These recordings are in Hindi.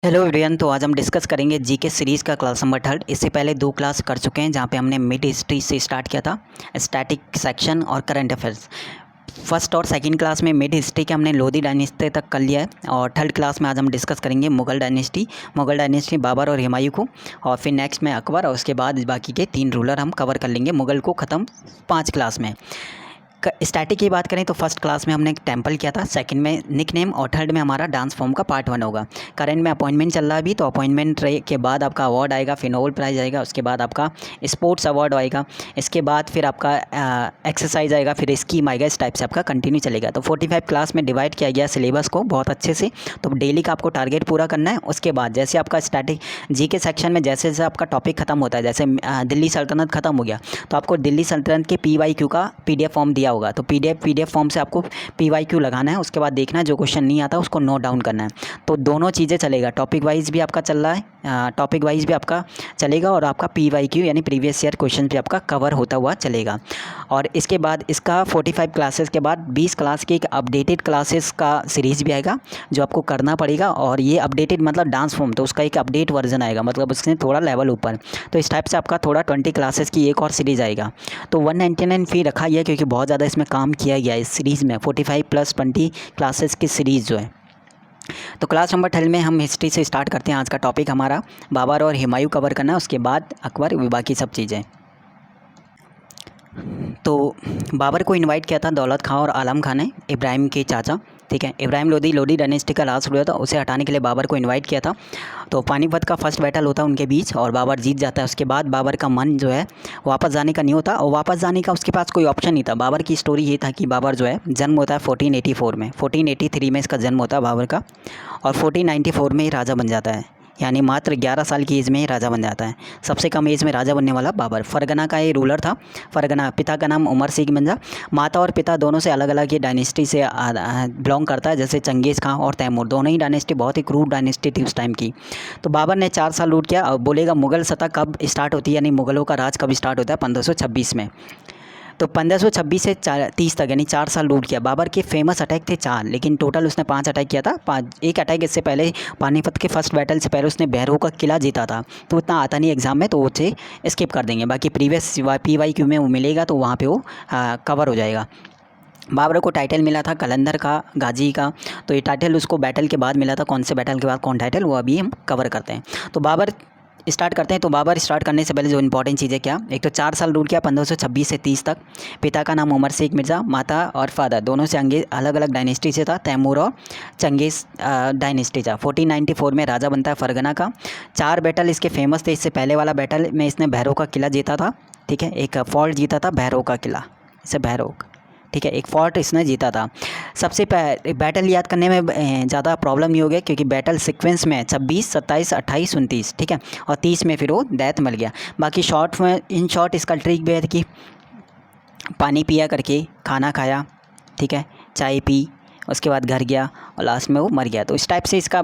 Hello everyone. तो आज हम डिस्कस करेंगे जीके सीरीज़ का क्लास नंबर 3। इससे पहले 2 क्लास कर चुके हैं जहाँ पे हमने मिड हिस्ट्री से स्टार्ट किया था, स्टैटिक सेक्शन और करंट अफेयर्स। फर्स्ट और सेकंड क्लास में मिड हिस्ट्री के हमने लोधी डायनेस्टी तक कर लिया है और थर्ड क्लास में आज हम डिस्कस करेंगे मुगल डायनेस्टी बाबर और हुमायूं को, और फिर नेक्स्ट में अकबर, और उसके बाद बाकी के 3 रूलर हम कवर कर लेंगे। मुगल को ख़त्म 5 क्लास में। स्टैटिक की बात करें तो फर्स्ट क्लास में हमने टेंपल किया था, सेकंड में निक नेम और थर्ड में हमारा डांस फॉर्म का पार्ट 1 होगा। करंट में अपॉइंटमेंट चल रहा है अभी, तो अपॉइंटमेंट के बाद आपका अवार्ड आएगा, फिर नोबेल प्राइज़ आएगा, उसके बाद आपका स्पोर्ट्स अवार्ड आएगा, इसके बाद फिर आपका एक्सरसाइज आएगा, फिर स्कीम आएगा। इस टाइप से आपका कंटिन्यू चलेगा। तो 45 क्लास में डिवाइड किया गया सिलेबस को बहुत अच्छे से। तो डेली का आपको टारगेट पूरा करना है। उसके बाद जैसे आपका स्टैटिक जी के सेक्शन में जैसे जैसे आपका टॉपिक खत्म होता है, जैसे दिल्ली सल्तनत खत्म हो गया तो आपको दिल्ली सल्तनत के PYQ का PDF फॉर्म दिया होगा, तो PDF फॉर्म से आपको PYQ लगाना है। उसके बाद देखना है जो क्वेश्चन नहीं आता उसको नोट डाउन करना है। तो दोनों चीज़ें चलेगा, टॉपिक वाइज भी आपका चल रहा है, टॉपिक वाइज भी आपका चलेगा, और आपका PYQ यानी प्रीवियस ईयर क्वेश्चन भी आपका कवर होता हुआ चलेगा। और इसके बाद इसका 45 क्लासेस के बाद 20 क्लास की एक अपडेटेड क्लासेस का सीरीज़ भी आएगा जो आपको करना पड़ेगा। और ये अपडेटेड मतलब डांस फॉर्म, तो उसका एक अपडेट वर्जन आएगा, मतलब उसने थोड़ा लेवल ऊपर। तो इस टाइप से आपका थोड़ा 20 क्लासेस की एक और सीरीज़ आएगा। तो 199 फ़ी रखा गया क्योंकि बहुत ज़्यादा इसमें काम किया गया है इस सीरीज़ में। 45 + 20 क्लासेस की सीरीज़ जो है। तो क्लास नंबर 12 में हम हिस्ट्री से स्टार्ट करते हैं। आज का टॉपिक हमारा बाबर और हुमायूं कवर करना है, उसके बाद अकबर, बाकी सब चीज़ें। तो बाबर को इनवाइट किया था दौलत खां और आलम खां ने, इब्राहिम के चाचा, ठीक है। इब्राहिम लोधी डायनेस्टी का लास्ट हुआ था, उसे हटाने के लिए बाबर को इनवाइट किया था। तो पानीपत का फर्स्ट बैटल होता है उनके बीच और बाबर जीत जाता है। उसके बाद बाबर का मन जो है वापस जाने का नहीं होता, और वापस जाने का उसके पास कोई ऑप्शन नहीं था। बाबर की स्टोरी ये था कि बाबर जो है जन्म होता है 1484 में, 1483 में इसका जन्म होता है बाबर का, और 1494 में ही राजा बन जाता है, यानी मात्र 11 साल की एज में ही राजा बन जाता है। सबसे कम एज में राजा बनने वाला बाबर। फरगना का ये रूलर था। फरगना, पिता का नाम उमर सिंह मिर्ज़ा, माता और पिता दोनों से अलग अलग ये डायनेस्टी से बिलोंग करता है, जैसे चंगेज़ खां और तैमूर, दोनों ही डायनेस्टी बहुत ही क्रूर डायनेस्टी थी उस टाइम की। तो बाबर ने 4 साल रूल किया। अब बोलेगा मुगल सत्ता कब स्टार्ट होती है, यानी मुगलों का राज कब स्टार्ट होता है, 1526 में। तो 1526 से 30 तक यानी 4 साल रूल किया। बाबर के फेमस अटैक थे 4, लेकिन टोटल उसने 5 अटैक किया था। एक अटैक इससे पहले पानीपत के फर्स्ट बैटल से पहले उसने बहरो का किला जीता था, तो उतना आता नहीं एग्जाम में, तो उसे स्किप कर देंगे। बाकी प्रीवियस PYQ में वो मिलेगा तो वहाँ पे वो कवर हो जाएगा। बाबर को टाइटल मिला था कलंदर का, गाजी का। तो ये टाइटल उसको बैटल के बाद मिला था। कौन से बैटल के बाद कौन टाइटल, वो अभी हम कवर करते हैं। तो बाबर स्टार्ट करते हैं। तो बाबर स्टार्ट करने से पहले जो इंपॉर्टेंट चीज़ें क्या, एक तो 4 साल रूल किया 1526 से 30 तक। पिता का नाम उमर शेख मिर्ज़ा, माता और फादर दोनों से अलग अलग डायनेस्टी से था, तैमूर और चंगेज़ डायनेस्टी था। 1494 में राजा बनता है फरगना का। 4 बैटल इसके फेमस थे। इससे पहले वाला बैटल में इसने भैरव का किला जीता था, ठीक है। एक फोर्ट जीता था भैरव का किला, इसे भैरव, ठीक है, एक फोर्ट इसने जीता था। सबसे बैटल याद करने में ज़्यादा प्रॉब्लम नहीं हो गया क्योंकि बैटल सीक्वेंस में 26, 27, 28, 29, ठीक है, और 30 में फिर वो डेथ मिल गया। बाकी शॉर्ट में, इन शॉर्ट इसका ट्रिक भी है कि पानी पिया करके खाना खाया, ठीक है, चाय पी, उसके बाद घर गया और लास्ट में वो मर गया। तो इस टाइप से इसका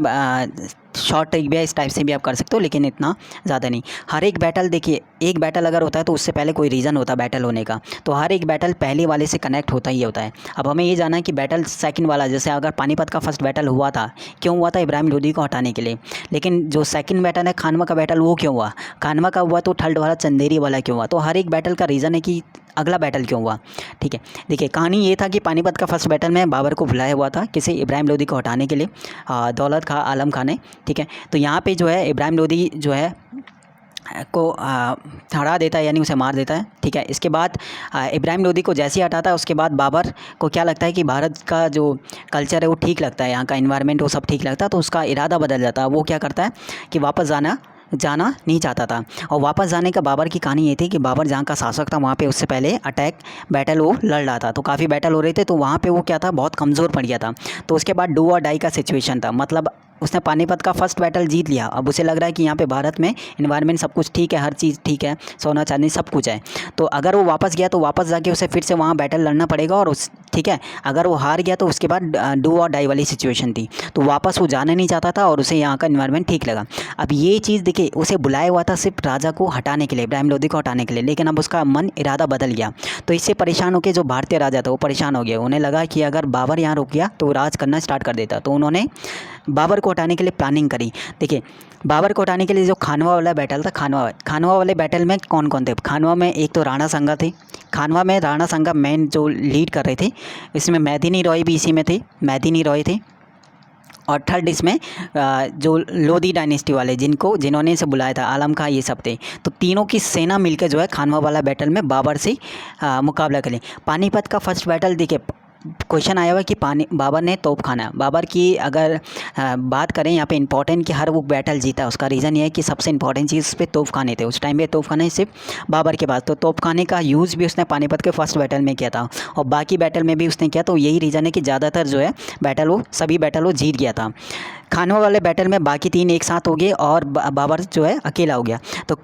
शॉर्ट ट्रिक भी है, इस टाइप से भी आप कर सकते हो, लेकिन इतना ज़्यादा नहीं। हर एक बैटल देखिए, एक बैटल अगर होता है तो उससे पहले कोई रीज़न होता है बैटल होने का, तो हर एक बैटल पहले वाले से कनेक्ट होता ही होता है। अब हमें ये जानना है कि बैटल सेकंड वाला, जैसे अगर पानीपत का फर्स्ट बैटल हुआ था, क्यों हुआ था, इब्राहिम लोदी को हटाने के लिए। लेकिन जो सेकंड बैटल है खानवा का बैटल, वो क्यों हुआ, खानवा का हुआ, तो ठल्ड वाला चंदेरी वाला क्यों हुआ। तो हर एक बैटल का रीज़न है कि अगला बैटल क्यों हुआ, ठीक है। देखिए कहानी ये था कि पानीपत का फर्स्ट बैटल में बाबर को बुलाया हुआ था किसी इब्राहिम लोदी को हटाने के लिए, दौलत खां आलम खां ने, ठीक है। तो यहाँ पे जो है इब्राहिम लोदी जो है को हरा देता है, यानी उसे मार देता है, ठीक है। इसके बाद इब्राहिम लोदी को जैसे ही हटाता है उसके बाद बाबर को क्या लगता है कि भारत का जो कल्चर है वो ठीक लगता है, यहाँ का इन्वायरमेंट वो सब ठीक लगता है, तो उसका इरादा बदल जाता है। वो क्या करता है कि वापस जाना नहीं चाहता था। और वापस जाने का बाबर की कहानी ये थी कि बाबर जहाँ का शासक था वहाँ पे उससे पहले अटैक बैटल वो लड़ रहा था, तो काफ़ी बैटल हो रहे थे, तो वहाँ पे वो क्या था, बहुत कमज़ोर पड़ गया था। तो उसके बाद डू और डाई का सिचुएशन था, मतलब उसने पानीपत का फर्स्ट बैटल जीत लिया। अब उसे लग रहा है कि यहाँ पे भारत में इन्वायरमेंट सब कुछ ठीक है, हर चीज़ ठीक है, सोना चांदी सब कुछ है। तो अगर वो वापस गया तो वापस जाके उसे फिर से वहाँ बैटल लड़ना पड़ेगा, और उस, ठीक है, अगर वो हार गया तो उसके बाद डू और डाई वाली सिचुएशन थी। तो वापस वो जाना नहीं चाहता था और उसे यहाँ का इन्वायरमेंट ठीक लगा। अब ये चीज़ देखिए, उसे बुलाया हुआ था सिर्फ राजा को हटाने के लिए, इब्राहिम लोदी को हटाने के लिए, लेकिन अब उसका मन इरादा बदल गया। तो इससे परेशान होकर जो भारतीय राजा था वो परेशान हो गया। उन्हें लगा कि अगर बाबर यहाँ रुक गया तो राज करना स्टार्ट कर देता, तो उन्होंने बाबर को हटाने के लिए प्लानिंग करी। देखिए बाबर को हटाने के लिए जो खानवा वाला बैटल था, खानवा वाले बैटल में कौन कौन थे? खानवा में एक तो राणा संगा थे, खानवा में राणा संगा मेन जो लीड कर रहे थे। इसमें मेदिनी रॉय भी इसी में थे, मेदिनी रॉय थे। और थर्ड इसमें जो लोधी डायनेस्टी वाले जिन्होंने इसे बुलाया था, आलम खां, ये सब थे। तो तीनों की सेना मिलकर जो है खानवा वाला बैटल में बाबर से मुकाबला करें। पानीपत का फर्स्ट बैटल देखिए, क्वेश्चन आया हुआ कि बाबर ने तोप खाना। बाबर की अगर बात करें यहाँ पे इंपॉर्टेंट कि हर वो बैटल जीता, उसका रीज़न ये है कि सबसे इंपॉर्टेंट चीज़ उस पर तोप खाने थे। उस टाइम पे तोप खाने सिर्फ बाबर के पास, तो तोप खाने का यूज़ भी उसने पानीपत के फर्स्ट बैटल में किया था और बाकी बैटल में भी उसने किया। तो यही रीज़न है कि ज़्यादातर जो है सभी बैटल वो जीत गया था। खानवा वाले बैटल में बाकी 3 एक साथ हो गए और बाबर जो है अकेला हो गया। तो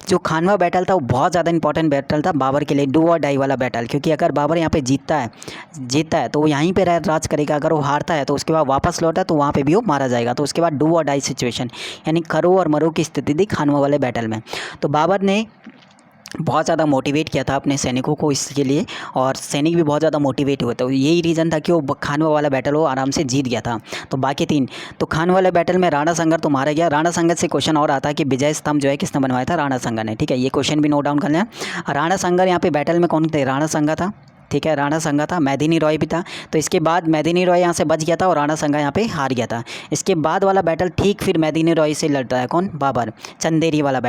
जो खानवा बैटल था वो बहुत ज़्यादा इंपॉर्टेंट बैटल था बाबर के लिए, डू और डाई वाला बैटल। क्योंकि अगर बाबर यहाँ पे जीतता है तो वो यहीं पे राज करेगा। अगर वो हारता है तो उसके बाद वापस लौटा तो वहाँ पे भी वो मारा जाएगा। तो उसके बाद डू और डाई सिचुएशन, यानी करो और मरो की स्थिति थी खानवा वाले बैटल में। तो बाबर ने बहुत ज़्यादा मोटिवेट किया था अपने सैनिकों को इसके लिए, और सैनिक भी बहुत ज़्यादा मोटिवेट हुए। तो यही रीज़न था कि वो खानवा वाला बैटल वो आराम से जीत गया था। तो बाकी 3, तो खानवा वाले बैटल में राणा संगर तो मारा गया। राणा संगर से क्वेश्चन और आता है कि विजय स्तंभ जो है किसने बनवाया था? राणा संगर ने। ठीक है, ये क्वेश्चन भी नोट डाउन कर लें। राणा संगर यहाँ पे बैटल में कौन थे? राणा संगा था, ठीक है, राणा संगा था, मेदिनी रॉय भी था। तो इसके बाद मेदिनी रॉय यहाँ से बच गया था और राणा संगा यहाँ पे हार गया था। इसके बाद वाला बैटल ठीक फिर मेदिनी रॉय से लड़ता है कौन? बाबर। चंदेरी वाला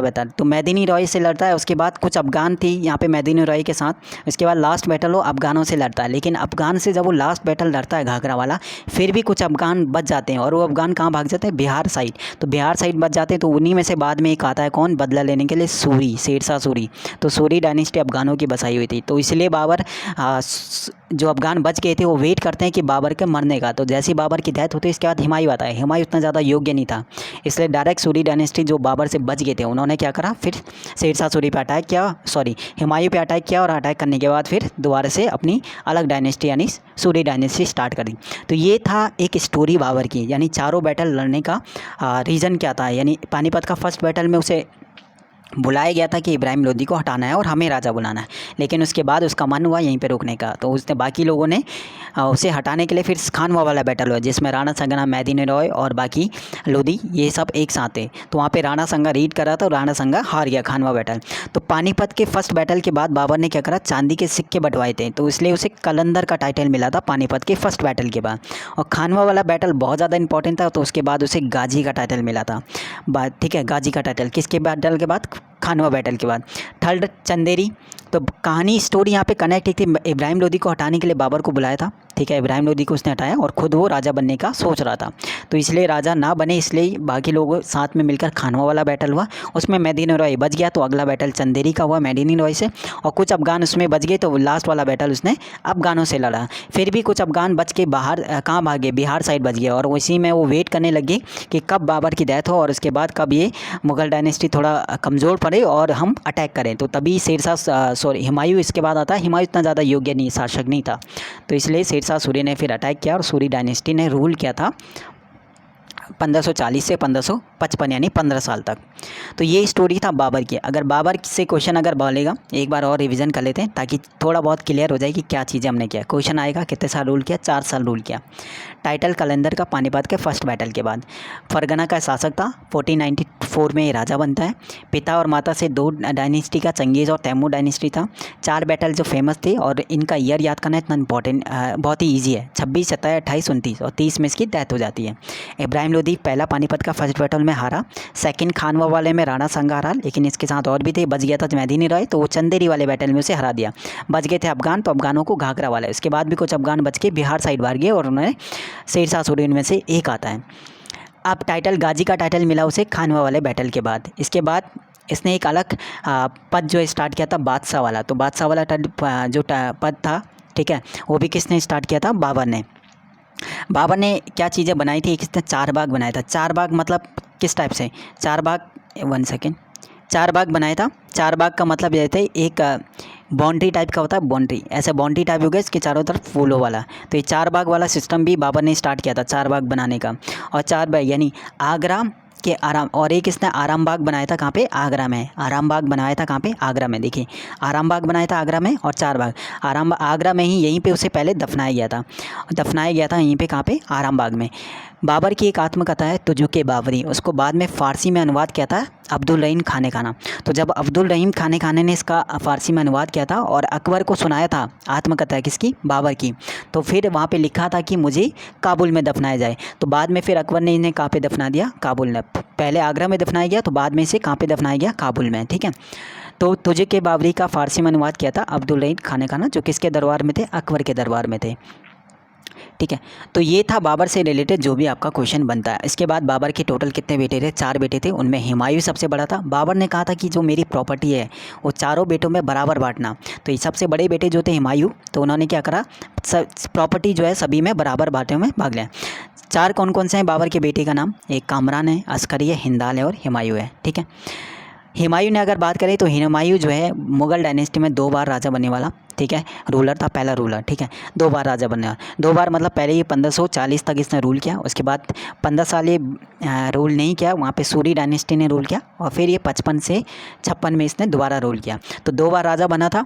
बैटल तो मेदिनी रॉय से लड़ता है। उसके बाद कुछ अफगान थी यहाँ पे मेदिनी रॉय के साथ। इसके बाद लास्ट बैटल वो अफगानों से लड़ता है। लेकिन अफगान से जब वो लास्ट बैटल लड़ता है घाघरा वाला, फिर भी कुछ अफगान बच जाते हैं और वो अफगान कहाँ भाग जाते हैं? बिहार साइड। तो बिहार साइड बच जाते हैं। तो उन्हीं में से बाद में एक आता है कौन बदला लेने के लिए? सूरी, शेरशाह सूरी। तो सूरी डायनेस्टी अफगानों की बसाई हुई थी। तो इसलिए बाबर जो अफगान बच गए थे वो वेट करते हैं कि बाबर के मरने का। तो जैसे ही बाबर की डेथ होती है इसके बाद हुमायूं आता है। हुमायूं उतना ज़्यादा योग्य नहीं था, इसलिए डायरेक्ट सूरी डायनेस्टी जो बाबर से बच गए थे उन्होंने क्या करा? फिर शेरशाह सूरी पे अटैक किया, हुमायूं पे अटैक किया। और अटैक करने के बाद फिर दोबारा से अपनी अलग डायनेस्टी यानी सूरी डायनेस्टी स्टार्ट करी। तो ये था एक स्टोरी बाबर की, यानी चारों बैटल लड़ने का रीज़न क्या था। यानी पानीपत का फर्स्ट बैटल में उसे बुलाया गया था कि इब्राहिम लोदी को हटाना है और हमें राजा बुलाना है। लेकिन उसके बाद उसका मन हुआ यहीं पे रुकने का। तो उसने बाकी लोगों ने उसे हटाने के लिए फिर खानवा वाला बैटल हुआ जिसमें राणा संगा, मेदिनी रॉय और बाकी लोदी ये सब एक साथ थे। तो वहाँ पे राणा संगा रीड कर रहा था और राणा संगा हार गया खानवा बैटल। तो पानीपत के फर्स्ट बैटल के बाद बाबर ने क्या करा? चांदी के सिक्के बंटवाए थे। तो इसलिए उसे कलंदर का टाइटल मिला था पानीपत के फर्स्ट बैटल के बाद। और खानवा वाला बैटल बहुत ज़्यादा इंपॉर्टेंट था। तो उसके बाद उसे गाजी का टाइटल मिला था। ठीक है, गाजी का टाइटल किसके बैटल के बाद? खानवा बैटल के बाद। थर्ड चंदेरी। तो कहानी स्टोरी यहाँ पे कनेक्ट थी। इब्राहिम लोदी को हटाने के लिए बाबर को बुलाया था, ठीक है, इब्राहिम लोदी को उसने हटाया और ख़ुद वो राजा बनने का सोच रहा था। तो इसलिए राजा ना बने, इसलिए बाकी लोगों साथ में मिलकर खानवा वाला बैटल हुआ। उसमें मेदिनी रॉय बच गया। तो अगला बैटल चंदेरी का हुआ मेदिनी रॉय से, और कुछ अफगान उसमें बच गए। तो लास्ट वाला बैटल उसने अफगानों से लड़ा। फिर भी कुछ अफगान बच के बाहर कहाँ भागे? बिहार साइड बच गए। और उसी में वो वेट करने लगे कि कब बाबर की डेथ हो और उसके बाद कब ये मुग़ल डायनेस्टी थोड़ा कमज़ोर पड़े और हम अटैक करें। तो तभी हुमायूं इसके बाद आता है। हुमायूं इतना ज़्यादा योग्य नहीं, शासक नहीं था। तो इसलिए शेरशाह सूरी ने फिर अटैक किया और सूरी डायनेस्टी ने रूल किया था 1540 से 1555, यानी 15 साल तक। तो ये स्टोरी था बाबर की। अगर बाबर से क्वेश्चन अगर बोलेगा, एक बार और रिवीजन कर लेते हैं ताकि थोड़ा बहुत क्लियर हो जाए कि क्या चीज़ें हमने किया। क्वेश्चन आएगा कितने साल रूल किया? 4 साल रूल किया। टाइटल कलंदर का पानीपत के फर्स्ट बैटल के बाद। फरगना का शासक था। 1494 में ये राजा बनता है। पिता और माता से 2 डायनेस्टी का, चंगेज़ और तैमूर डायनेस्टी था। 4 बैटल जो फेमस थे और इनका ईयर याद करना इतना इंपॉर्टेंट, बहुत ही ईजी है। 26, 27, 28, 29 और 30 में इसकी डेथ हो जाती है। इब्राहिम लोदी पहला पानीपत का फर्स्ट बैटल में हारा। सेकंड खानवा वाले में राणा संगा हारा, लेकिन इसके साथ और भी थे। बच गया था मेदिनी रॉय, तो वो चंदेरी वाले बैटल में उसे हरा दिया। बच गए थे अफगान, तो अफगानों को घाघरा वाला। इसके बाद भी कुछ अफगान बच के बिहार साइड भाग गए और उन्होंने शेरशाह सूरी में से एक आता है। अब टाइटल गाजी का टाइटल मिला उसे खानवा वाले बैटल के बाद। इसके बाद इसने एक अलग पद जो स्टार्ट किया था बादशाह वाला। तो बादशाह वाला जो पद था, ठीक है, वो भी किसने स्टार्ट किया था? बाबर ने। बाबर ने क्या चीज़ें बनाई थी? किसने? 4 बाग बनाया था। 4 बाग मतलब किस टाइप से? 4 बाग, 1 सेकेंड, 4 बाग बनाया था। 4 बाग का मतलब ये थे, एक बाउंड्री टाइप का होता है, बाउंड्री, ऐसे बाउंड्री टाइप हो गया इसके चारों तरफ फूलों वाला। तो ये 4 बाग वाला सिस्टम भी बाबर ने स्टार्ट किया था, 4 बाग बनाने का। और 4 बाग यानी आगरा, कि आराम, और एक इसने आराम बाग बनाया था कहाँ पे, आगरा में। आराम बाग बनाया था कहाँ पे, आगरा में। देखिए आराम बाग बनाया था आगरा में, और चार बाग आगरा में ही, यहीं पे उसे पहले दफनाया गया था यहीं पे, कहाँ पे, आराम बाग में। बाबर की एक आत्मकथा है तुजुके बाबरी, उसको बाद में फ़ारसी में अनुवाद किया था अब्दुल रहीम खाने खाना। तो जब अब्दुल रहीम खाने ने इसका फ़ारसी में अनुवाद किया था और अकबर को सुनाया था आत्मकथा किसकी, बाबर की, तो फिर वहाँ पे लिखा था कि मुझे काबुल में दफनाया जाए। तो बाद में फिर अकबर ने इन्हें कहाँ पे दफना दिया, काबुल में। पहले आगरा में दफनाया गया, तो बाद में इसे कहाँ पे दफनाया गया, काबुल में। ठीक है, तो तुजुके बाबरी का फ़ारसी में अनुवाद किया था अब्दुल रहीम खाने खाना, जो किसके दरबार में थे, अकबर के दरबार में थे। ठीक है, तो ये था बाबर से रिलेटेड जो भी आपका क्वेश्चन बनता है। इसके बाद बाबर के टोटल कितने बेटे थे, 4 बेटे थे, उनमें हुमायूं सबसे बड़ा था। बाबर ने कहा था कि जो मेरी प्रॉपर्टी है वो चारों बेटों में बराबर बांटना। तो ये सबसे बड़े बेटे जो थे हुमायूं, तो उन्होंने क्या करा, प्रॉपर्टी जो है सभी में बराबर बांटे में भाग लिया। 4 कौन कौन से हैं बाबर के बेटे का नाम, एक कामरान है, अस्करी है, हिंदाल है और हुमायूं है। ठीक है, हुमायूं ने अगर बात करें तो हुमायूं जो है मुग़ल डायनेस्टी में 2 बार राजा बनने वाला, ठीक है, रूलर था, पहला रूलर। ठीक है, 2 बार राजा बनने वाला, 2 बार मतलब पहले ये 1540 तक इसने रूल किया, उसके बाद 15 साल ये रूल नहीं किया, वहाँ पे सूरी डायनेस्टी ने रूल किया, और फिर ये 55 से 56 में इसने दोबारा रूल किया। तो 2 बार राजा बना था।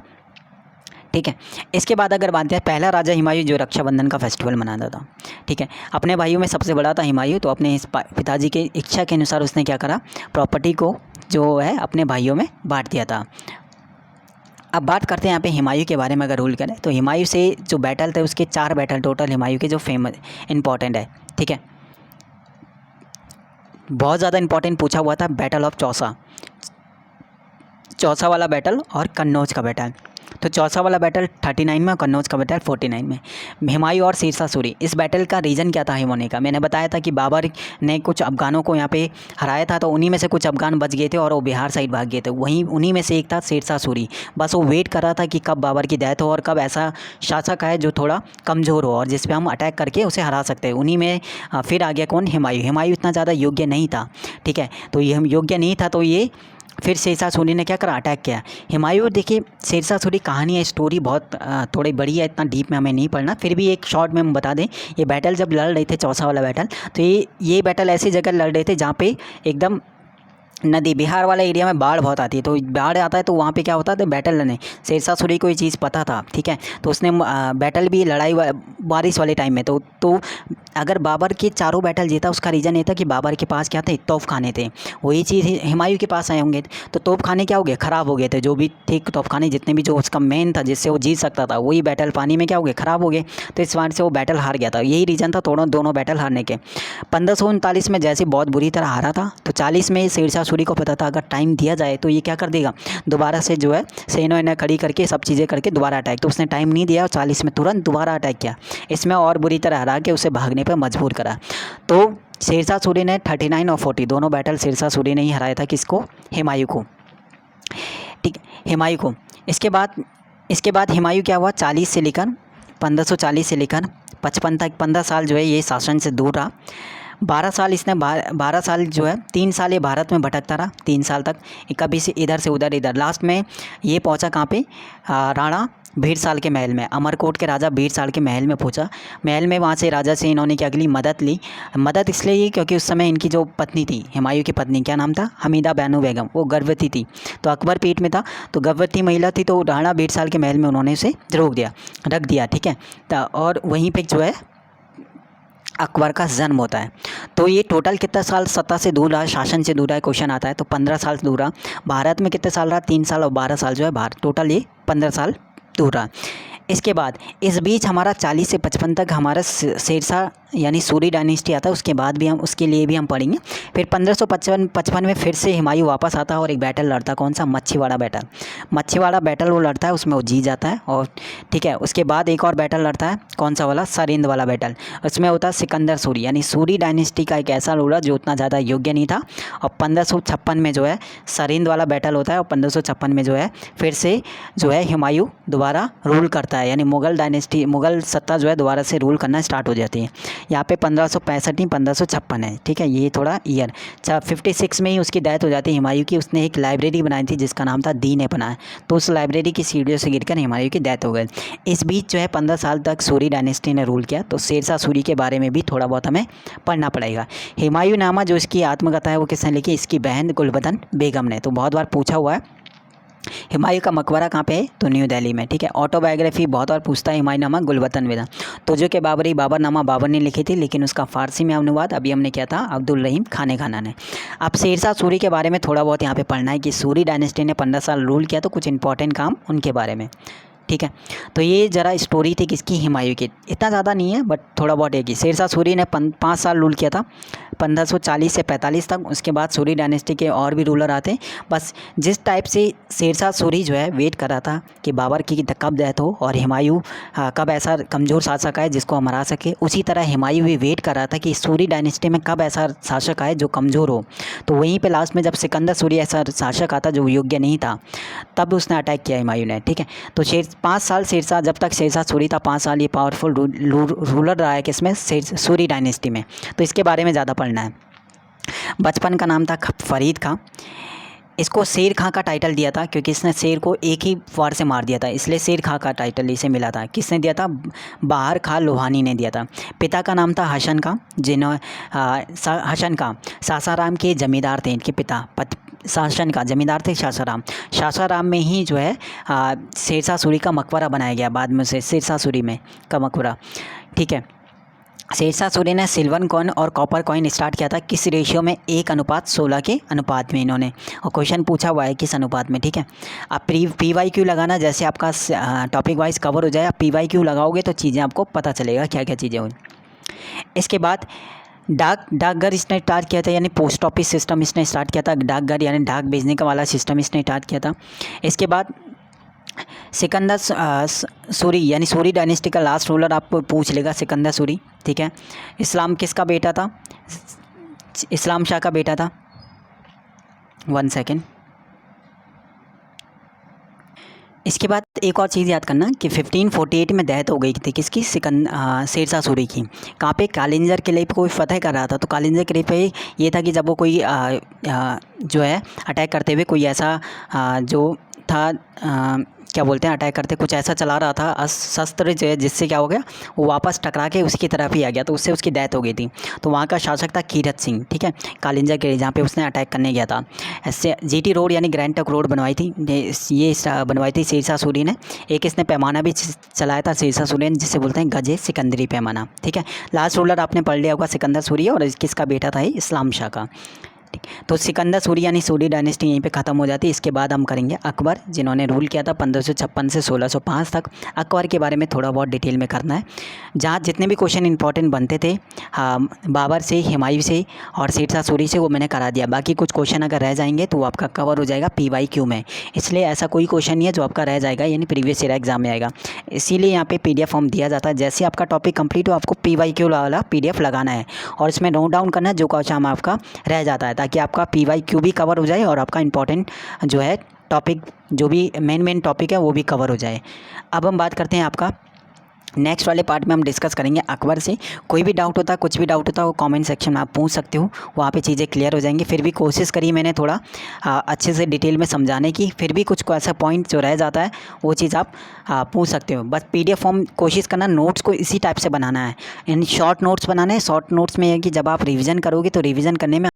ठीक है, इसके बाद अगर बात करें, पहला राजा हुमायूं जो रक्षाबंधन का फेस्टिवल मनाता था। ठीक है, अपने भाइयों में सबसे बड़ा था हुमायूं, तो अपने इस पिताजी के इच्छा के अनुसार उसने क्या करा, प्रॉपर्टी को जो है अपने भाइयों में बांट दिया था। अब बात करते हैं यहाँ पे हुमायूं के बारे में। अगर रूल करें तो हुमायूं से जो बैटल थे उसके 4 बैटल टोटल हुमायूं के जो फेमस इंपॉर्टेंट है। ठीक है, बहुत ज़्यादा इंपॉर्टेंट पूछा हुआ था, बैटल ऑफ चौसा वाला बैटल और कन्नौज का बैटल। तो चौसा वाला बैटल 39 में और कन्नौज का बैटल 49 में। हुमायूं और शेरशाह सूरी, इस बैटल का रीज़न क्या था होने का, मैंने बताया था कि बाबर ने कुछ अफ़गानों को यहाँ पे हराया था, तो उन्हीं में से कुछ अफ़गान बच गए थे और वो बिहार साइड भाग गए थे। वहीं उन्हीं में से एक था शेरशाह सूरी। बस वो वेट कर रहा था कि कब बाबर की डेथ हो और कब ऐसा शासक आए जो थोड़ा कमज़ोर हो और जिस पर हम अटैक करके उसे हरा सकते हैं। उन्हीं में फिर आ गया कौन, हुमायूं इतना ज़्यादा योग्य नहीं था। ठीक है, तो ये योग्य नहीं था, तो ये फिर शेरशाह सूरी ने क्या करा, अटैक किया। हुमायूं, देखिए शेरशाह सूरी कहानी है, स्टोरी बहुत थोड़ी बड़ी है, इतना डीप में हमें नहीं पढ़ना, फिर भी एक शॉर्ट में हम बता दें। ये बैटल जब लड़ रहे थे, चौसा वाला बैटल, तो ये बैटल ऐसी जगह लड़ रहे थे जहाँ पे एकदम नदी, बिहार वाला एरिया में बाढ़ बहुत आती है, तो बाढ़ आता है तो वहाँ पे क्या होता है, तो बैटल लड़ने शेरशाह सूरी को ये चीज़ पता था। ठीक है, तो उसने बैटल भी लड़ाई बारिश वाले टाइम में, तो अगर बाबर के चारों बैटल जीता, उसका रीज़न ये था कि बाबर के पास क्या थे, तोप खाने थे। वही चीज़ हुमायूं के पास आए होंगे, तो तोप खाने क्या हो गए, ख़राब हो गए थे। जो भी थे तोप खाने, जितने भी जो उसका मेन था जिससे वो जीत सकता था, वही बैटल पानी में क्या हो गए, ख़राब हो गए। तो इस बार से वो बैटल हार गया था। यही रीज़न था दोनों बैटल हारने के। 1539 में जैसे बहुत बुरी तरह हारा था, तो 40 में शेरशाह सूरी को पता था अगर टाइम दिया जाए तो ये क्या कर देगा, दोबारा से जो है सेना खड़ी करके सब चीज़ें करके दोबारा अटैक। तो उसने टाइम नहीं दिया और 40 में तुरंत दोबारा अटैक किया, इसमें और बुरी तरह हरा के उसे भागने पर मजबूर करा। तो शेरशाह सूरी ने 39 और 40 दोनों बैटल शेरशाह सूरी ने ही हराया था, किसको, हुमायूं को। ठीक, हुमायूं को। इसके बाद हुमायूं क्या हुआ, 40 से लेकर 1540 से लेकर 55 तक 15 साल जो है ये शासन से दूर रहा। 12 साल इसने 12 साल जो है 3 साल ये भारत में भटकता रहा, 3 साल तक, कभी से इधर से उधर। लास्ट में ये पहुंचा कहाँ पे, राणा भीड़साल के महल में, अमरकोट के राजा भीड़साल के महल में पहुंचा। महल में वहाँ से राजा से इन्होंने क्या ली, मदद ली। मदद इसलिए ही क्योंकि उस समय इनकी जो पत्नी थी, हुमायूं की पत्नी, क्या नाम था, हमीदा बानो बेगम, वो गर्भवती थी। तो अकबर पेट में था, तो गर्भवती महिला थी, तो राणा भीड़साल के महल में उन्होंने उसे रख दिया। ठीक है, और वहीं पर जो है अकबर का जन्म होता है। तो ये टोटल कितना साल सत्ता से दूर रहा, शासन से दूर रहा, क्वेश्चन आता है, तो 15 साल दूर रहा। भारत में कितने साल रहा, 3 साल, और 12 साल जो है बाहर, टोटल ये 15 साल दूर रहा। इसके बाद इस बीच हमारा 40 से 55 तक हमारा शेरशाह यानी सूरी डायनेस्टी आता है, उसके बाद भी हम उसके लिए भी हम पढ़ेंगे। फिर 1555 में फिर से हुमायूं वापस आता है और एक बैटल लड़ता है, कौन सा, मच्छीवाड़ा बैटल वो लड़ता है, उसमें वो जीत जाता है। और ठीक है, उसके बाद एक और बैटल लड़ता है, कौन सा वाला, सरिंद वाला बैटल, उसमें होता है सिकंदर सूरी, यानी सूरी डायनेस्टी का एक ऐसा रूलर जो उतना ज़्यादा योग्य नहीं था। और 1556 में जो है सरिंद वाला बैटल होता है, और 1556 में जो है फिर से जो है हुमायूं दोबारा दोबारा रूल करता है, यानी मुग़ल डायनेस्टी, मुग़ल सत्ता जो है दोबारा से रूल करना स्टार्ट हो जाती है। यहाँ पे 1565 नहीं 1556 है, ठीक है, ये थोड़ा ईयर 56 में ही उसकी डेथ हो जाती है हुमायूं की। उसने एक लाइब्रेरी बनाई थी जिसका नाम था दीन ए पनाह, तो उस लाइब्रेरी की सीढ़ियों से गिरकर हुमायूं की डेथ हो गई। इस बीच जो है 15 साल तक सूरी डायनेस्टी ने रूल किया, तो शेरशाह सूरी के बारे में भी थोड़ा बहुत हमें पढ़ना पड़ेगा। हुमायूं नामा जो इसकी आत्मकथा है वो किसने लिखी? इसकी बहन गुलबदन बेगम ने। तो बहुत बार पूछा हुआ है। हुमायूं का मकबरा कहाँ पे है? तो न्यू दिल्ली में, ठीक है। ऑटोबायोग्राफी बहुत बार पूछता है, हुमायूं नामा गुलबदन बेगम। तो जो कि बाबरनामा बाबर ने लिखी थी, लेकिन उसका फ़ारसी में अनुवाद अभी हमने किया था अब्दुल रहीम खान ने। अब शेरशाह सूरी के बारे में थोड़ा बहुत यहाँ पे पढ़ना है कि सूरी डायनेस्टी ने 15 साल रूल किया, तो कुछ इंपॉर्टेंट काम उनके बारे में, ठीक है। तो ये ज़रा स्टोरी थी किसकी? हुमायूं की। इतना ज़्यादा नहीं है बट थोड़ा बहुत है कि शेरशाह सूरी ने 5 साल रूल किया था, 1540 से 45 तक। उसके बाद सूरी डायनेस्टी के और भी रूलर आते हैं। बस जिस टाइप से शेरशाह सूरी जो है वेट कर रहा था कि बाबर की कब डेथ हो और हुमायूं कब ऐसा कमज़ोर शासक आए जिसको हम हरा सके, उसी तरह हुमायूं भी वेट कर रहा था कि सूरी डायनेस्टी में कब ऐसा शासक आए जो कमज़ोर हो। तो वहीं पर लास्ट में जब सिकंदर सूरी ऐसा शासक आता जो योग्य नहीं था, तब उसने अटैक किया हुमायूं ने, ठीक है। तो 5 साल शेरशाह, जब तक शेरशाह सूरी था 5 साल ये पावरफुल रूलर रहा है किसमें? सूरी डायनेस्टी में। तो इसके बारे में ज़्यादा पढ़ना है। बचपन का नाम था फरीद खां। इसको शेर खां का टाइटल दिया था क्योंकि इसने शेर को एक ही वार से मार दिया था, इसलिए शेर खां का टाइटल इसे मिला था। किसने दिया था? बाहर खां लोहानी ने दिया था। पिता का नाम था हसन खां, हसन खां सासाराम के जमींदार थे। इनके पिता शासन का जमींदार थे सासाराम में ही जो है शेरशाह सूरी का मकबरा बनाया गया बाद में से, शेरशाह सूरी में का मकबरा, ठीक है। शेरशाह सूरी ने सिल्वर कॉइन और कॉपर कॉइन स्टार्ट किया था किस रेशियो में? 1:16 के अनुपात में इन्होंने, और क्वेश्चन पूछा हुआ है किस अनुपात में, ठीक है। अब PYQ लगाना, जैसे आपका टॉपिक वाइज कवर हो जाए, आप PYQ लगाओगे तो चीज़ें आपको पता चलेगा क्या क्या चीज़ें हुई। इसके बाद डाकघर इसने स्टार्ट किया था, यानी पोस्ट ऑफिस सिस्टम इसने स्टार्ट किया था। डाकघर यानी डाक भेजने का वाला सिस्टम इसने स्टार्ट किया था। इसके बाद सिकंदर सूरी यानी सूरी डायनेस्टी का लास्ट रूलर आपको पूछ लेगा, सिकंदर सूरी, ठीक है। इस्लाम किसका बेटा था? इस्लाम शाह का बेटा था। 1 सेकेंड। इसके बाद एक और चीज़ याद करना कि 1548 में डेथ हो गई थी किसकी? शेरशाह सूरी की। कहाँ पे? कालिंजर किले पे कोई फतह कर रहा था। तो कालिंजर किले पे ये था कि जब वो कोई जो है अटैक करते हुए कोई ऐसा जो था क्या बोलते हैं, अटैक करते कुछ ऐसा चला रहा था शस्त्र जो है, जिससे क्या हो गया, वो वापस टकरा के उसकी तरफ ही आ गया, तो उससे उसकी डेथ हो गई थी। तो वहाँ का शासक था कीरत सिंह, ठीक है, कालिंजर किले जहाँ पे उसने अटैक करने गया था। ऐसे GT रोड यानी ग्रैंड ट्रंक रोड बनवाई थी, ये बनवाई थी शेरशाह सूरी ने। एक इसने पैमाना भी चलाया था शेरशाह सूरी ने, जिसे बोलते हैं गजे सिकंदरी पैमाना, ठीक है। लास्ट रूलर आपने पढ़ लिया होगा सिकंदर सूरी, और किसका बेटा था? इस्लाम शाह का। तो सिकंदर सूरी यानी सूरी डायनेस्टी यहीं पे ख़त्म हो जाती है। इसके बाद हम करेंगे अकबर, जिन्होंने रूल किया था 1556 से 1605 तक। अकबर के बारे में थोड़ा बहुत डिटेल में करना है, जहाँ जितने भी क्वेश्चन इंपॉर्टेंट बनते थे बाबर से, हुमायूं से और शेरशाह सूरी से, वो मैंने करा दिया। बाकी कुछ क्वेश्चन अगर रह जाएंगे तो वो आपका कवर हो जाएगा PYQ में, इसलिए ऐसा कोई क्वेश्चन नहीं है जो आपका रह जाएगा, यानी प्रीवियस ईयर एग्जाम में आएगा। इसीलिए यहाँ पे PDF फॉर्म दिया जाता है। जैसे आपका टॉपिक कंप्लीट हो आपको PYQ वाला PDF लगाना है और इसमें नोट डाउन करना है जो क्वेश्चन आपका रह जाता है, ताकि आपका PYQ भी कवर हो जाए और आपका इंपॉर्टेंट जो है टॉपिक, जो भी मेन टॉपिक है वो भी कवर हो जाए। अब हम बात करते हैं आपका नेक्स्ट वाले पार्ट में हम डिस्कस करेंगे अकबर से। कोई भी डाउट होता है, कुछ भी डाउट होता है, वो कमेंट सेक्शन में आप पूछ सकते हो, वहाँ पे चीज़ें क्लियर हो जाएंगी। फिर भी कोशिश करी मैंने थोड़ा अच्छे से डिटेल में समझाने की, फिर भी कुछ ऐसा पॉइंट जो रह जाता है वो चीज़ आप पूछ सकते हो। बस PDF फॉर्म कोशिश करना नोट्स को इसी टाइप से बनाना है, यानी शॉर्ट नोट्स बनाना है। शॉर्ट नोट्स में है कि जब आप रिविज़न करोगे तो रिविज़न करने में